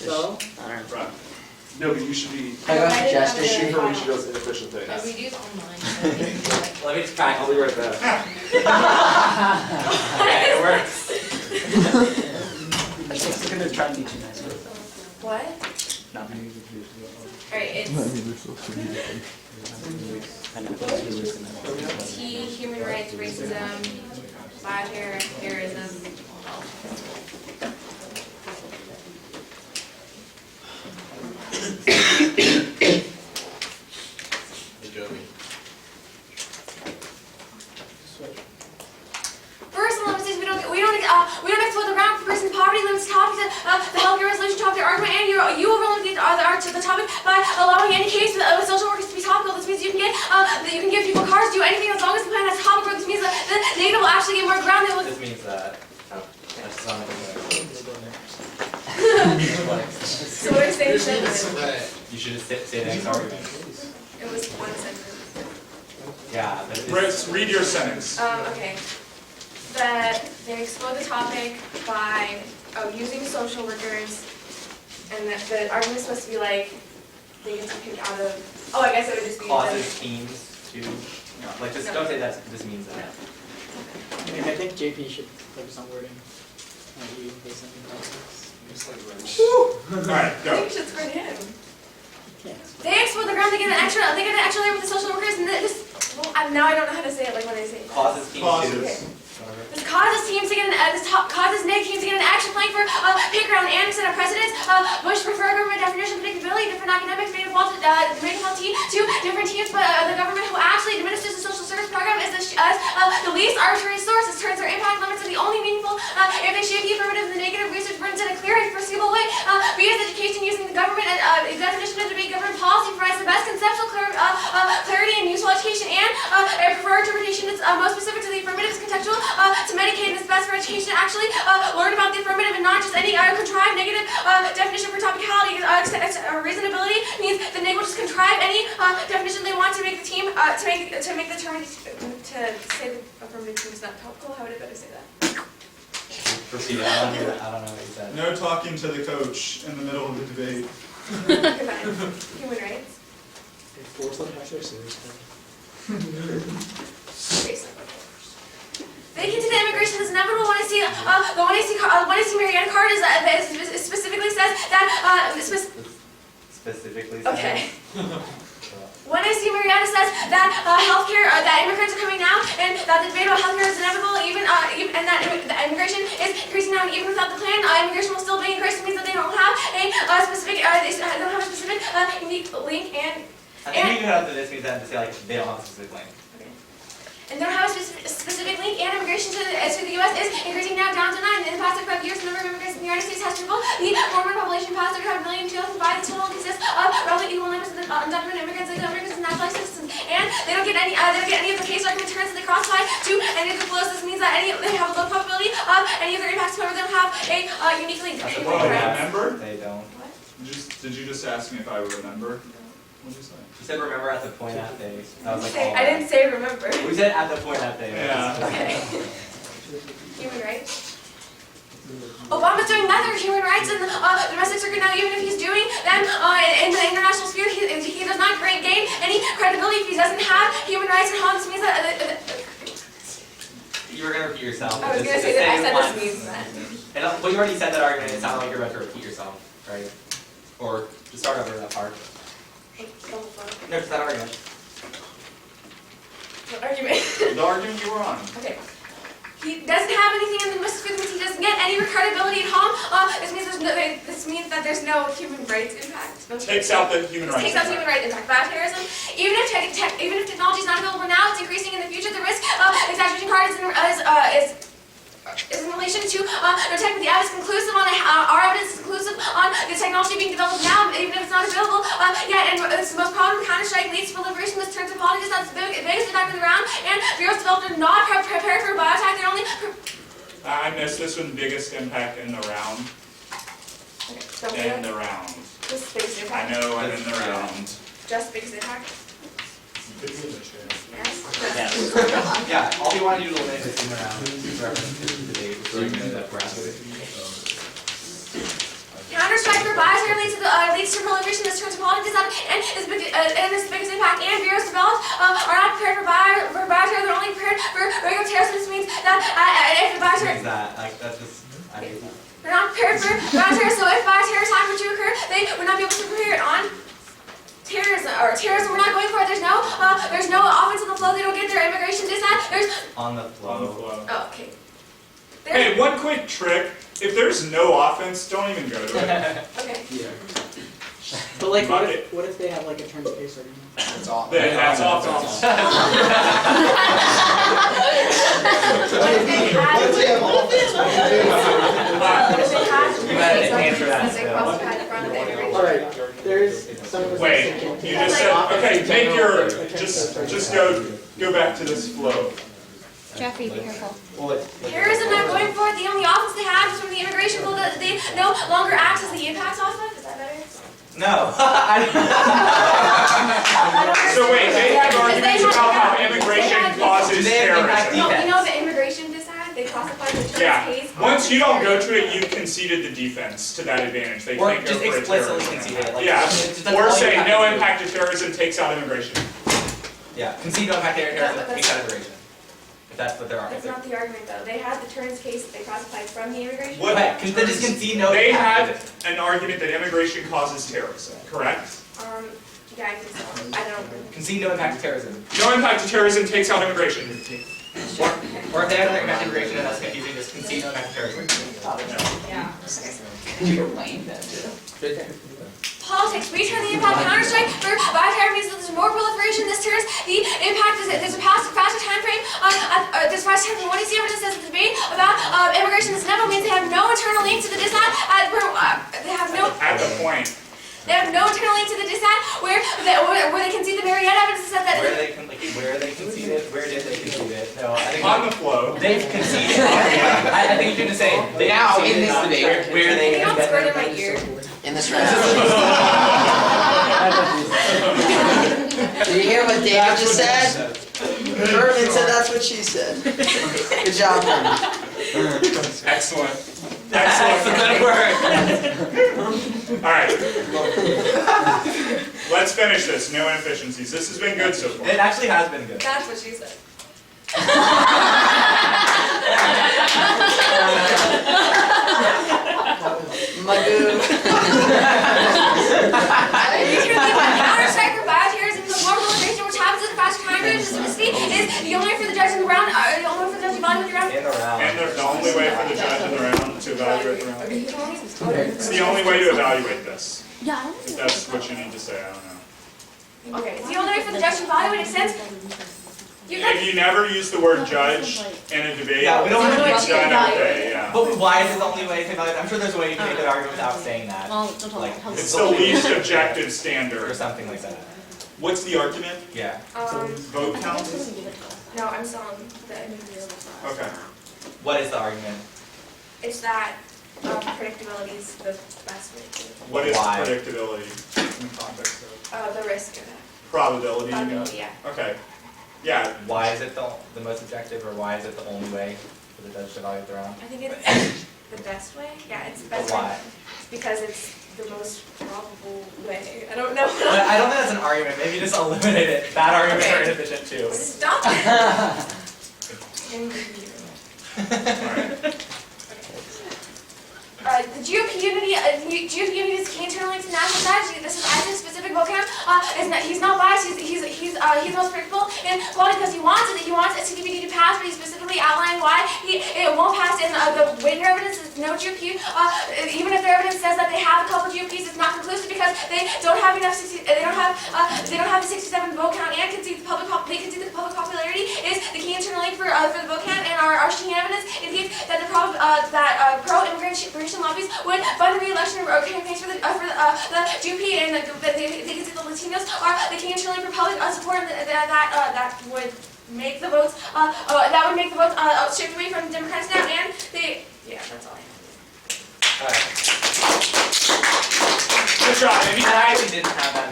So? Right. No, but you should be. I got suggested. Shoot for each of those inefficient things. We do it online. So like, Let me just crack. I'll be right back. Okay, it works. I think we're gonna try and be too nice with them. what? No. Alright, it's T, human rights, racism, bioterrorism. First, we don't explore the ground for person's poverty limits topic, the healthcare resolution topic, argument, and you overlook the topic by allowing any case with social workers to be topical. This means you can give people cars, do anything as long as the plan has topical. This means that the negative will actually get more ground. This means that. That's not So what are you saying? You should just say the next argument. It was one sentence. Yeah, but Read your sentence. Okay. That they explore the topic by using social workers, and that the argument's supposed to be like they get to pick out of. Oh, I guess it would just be causes teams to. No, like just don't say that. This means that. I mean, I think JP should focus on wording. Not you, based on the process. Alright, I go. think you should score him. Yes. They explore the ground. They get an extra layer with the social workers, and this. Well, now I don't know how to say it. Like when I say it. Causes teams to. Okay. This causes teams to get causes NIG teams to get an action plan for pick around annex and precedents. Bush preferred government definition of predictability. Different academics may default to different teams, but the government who actually administers the social service program is the least arbitrary source. This turns their impact limits are the only meaningful if they shape the affirmative and the negative research brings in a clear and foreseeable way. BS education using the government definition of debate government policy provides the best conceptual clarity and useful education, and a preferred interpretation is most specific to the affirmative is contextual. To Medicaid is best for education. Actually, learn about the affirmative and not just any contrived negative definition for topicality. Reasonability means the neg will just contrive any definition they want to make the team to make the term to say the affirmative team is not topical. How would it better say that? Proceed. I don't know what you said. No talking to the coach in the middle of the debate. Goodbye. Human rights. Force them actually seriously. They can do the immigration is inevitable. When I see Marietta card is specifically says that Specifically. okay. When I see Marietta says that healthcare, that immigrants are coming now, and that the debate about healthcare is inevitable, and that the immigration is increasing now, and even without the plan, immigration will still be increasing. Means that they don't have a specific, unique link, and I think you can have this means that to say like they don't have a specific link. And they don't have a specific link, and immigration to the U.S. is increasing now down to 9. In the past 5 years, the number of immigrants in the United States has tripled. The Mormon population passed 35 million in 2005. The total consists of roughly equal numbers of undocumented immigrants and immigrants and naturalized citizens. And they don't get any of the case argument turns that they crossify to any of the flows. This means that they have a low probability of any of their impacts. However, they don't have a unique link. Well, remember? They don't. What? Did you just ask me if I would remember? What did you say? You said remember at the point at they. That was like all I didn't say remember. We said at the point at they. Yeah. Okay. Human rights. Obama's doing nothing for human rights in the domestic circuit now. Even if he's doing them in the international sphere, he does not gain any credibility if he doesn't have human rights at home. This means that. You were gonna repeat yourself. I was gonna say that. I said this means that. But you already said that argument. It sounded like you're about to repeat yourself, right? Or just start over that part. No, just that argument. What argument? The argument you were on. Okay. He doesn't have anything in the domestic sphere. He doesn't get any credibility at home. This means that there's no human rights impact. Takes out the human rights. Takes out human rights impact. Bioterrorism. Even if technology is not available now, it's increasing in the future. The risk of exaggeration card is in relation to no tech, but the evidence is conclusive on our evidence is conclusive on the technology being developed now, even if it's not available yet. And it's the most problem counter-strike leads to proliferation. This turns to politics that's the biggest attack on the ground. And bureaus developed are not prepared for a bioattack. They're only. I missed this one. Biggest impact in the round. Okay, so In the round. just biggest impact. I know I'm in the round. Just biggest impact. Yes. Yes. Yeah, all we want you to eliminate is human around reference to the debate, so you can end up grasping it. Counter-strike for bioattack leads to proliferation of this turns politics and is the biggest impact. And bureaus developed are not prepared for bioterror. They're only prepared for regular terror. So this means that if the bioterror What is that? Like, that's just, I hate that. they're not prepared for bioterror. So if bioterror attack were to occur, they would not be able to prepare on terrorism. We're not going for it. There's no offense on the flow. They don't get their immigration. There's On the On the flow. flow. oh, okay. Hey, one quick trick. If there's no offense, don't even go to it. Okay. Yeah. But like, what if they have like a turn to case argument? That's all. Then that's offense. You better answer that. All right. There's some. Wait, you just said, okay, make your, just go back to this flow. Jeffrey, be careful. Terrorism not going for it. The only offense they have is from the immigration bill that they no longer acts as the impacts off of. Is that better? No. So wait, they have arguments about how immigration causes terrorism. No, you know the immigration dissent? They classified the terrorist Yeah, case. once you don't go to it, you conceded the defense to that advantage. They Or can't go just for a explicitly terrorism. concede it. Like, Yeah, it just doesn't or all you say have to no do. impact of terrorism takes out immigration. Yeah, concede no impact terrorism takes out immigration. If that's what they're That's arguing. not the argument though. They had the terrorist case that they classified from the immigration. What- Okay, because they just concede no They impact. had an argument that immigration causes terrorism, correct? Yeah, I think so. I don't know. Concede no impact of terrorism. No impact of terrorism takes out immigration. Or if they have no impact of immigration and that's confusing, just concede no impact of terrorism. Yeah. Good. Politics. We turn the impact counterstrike for bioterror means that there's more proliferation. This turns the impact is there's a faster time frame. There's faster time frame. What do you see evidence says the debate about immigration is never means they have no internal link to the dissent. They have no. At the point. They have no internal link to the dissent where they concede the Marietta evidence says that. Where they conceded? Where did they concede it? No, I think On the flow. they've conceded. I think you're gonna say they Now, in conceded this on debate. where they. They don't squirt in my ear. In this round. Did you hear what David just said? Herman said that's what she said. Good job, Herman. Excellent. That's a Excellent. good word. Alright. Let's finish this. No inefficiencies. This has been good so far. It actually has been good. That's what she said. Magoo. Counterstrike for bioterrorism, the more proliferation which happens at the faster time frame, specificity is the only way for the judge in the round, the only way for the judge to evaluate the round. In around. And the only way for the judge in the round to evaluate the round. It's the only way to evaluate this. Yeah. If that's what you need to say, I don't know. Okay, it's the only way for the judge to evaluate it since you If you never use the word judge in a debate, Yeah, we don't have to it's done okay, yeah. But why is it the only way to evaluate? I'm sure there's a way you can make that argument without saying that. Well, don't tell Like, me. It's the least objective Or standard. something like that. What's the argument? Yeah. Vote count? no, I'm still on the Okay. What is the argument? It's that predictability is the best way to What is Why? predictability in the context of the risk of that. probability? Probability, yeah. Okay. Yeah, Why is it the most objective, or why is it the only way for the judge to evaluate the round? I think it's the best way. Yeah, it's the best But way. why? It's because it's the most probable way. I don't know. But I don't think that's an argument. Maybe you just eliminate it. Bad arguments are Okay. inefficient too. Stop it. alright. The GOP unity is key internally to national strategy. This is actually a specific vocab. He's not biased. He's the most predictable in quality because he wants it. He wants SCDPD to pass, but he specifically outlined why it won't pass. And the Wagner evidence is no GOP. Even if their evidence says that they have a couple GOPs, it's not conclusive because they don't have enough. They don't have the 67 vote count and concede the public popularity is the key internal link for the vote count. And our Sheen evidence indicates that pro-immigration lobbies would fund the re-election campaigns for the GOP, and they can see the Latinos are the key internal link for public support that would make the votes shift away from Democrats now. And that's all I have. Alright. Good job. I actually didn't have that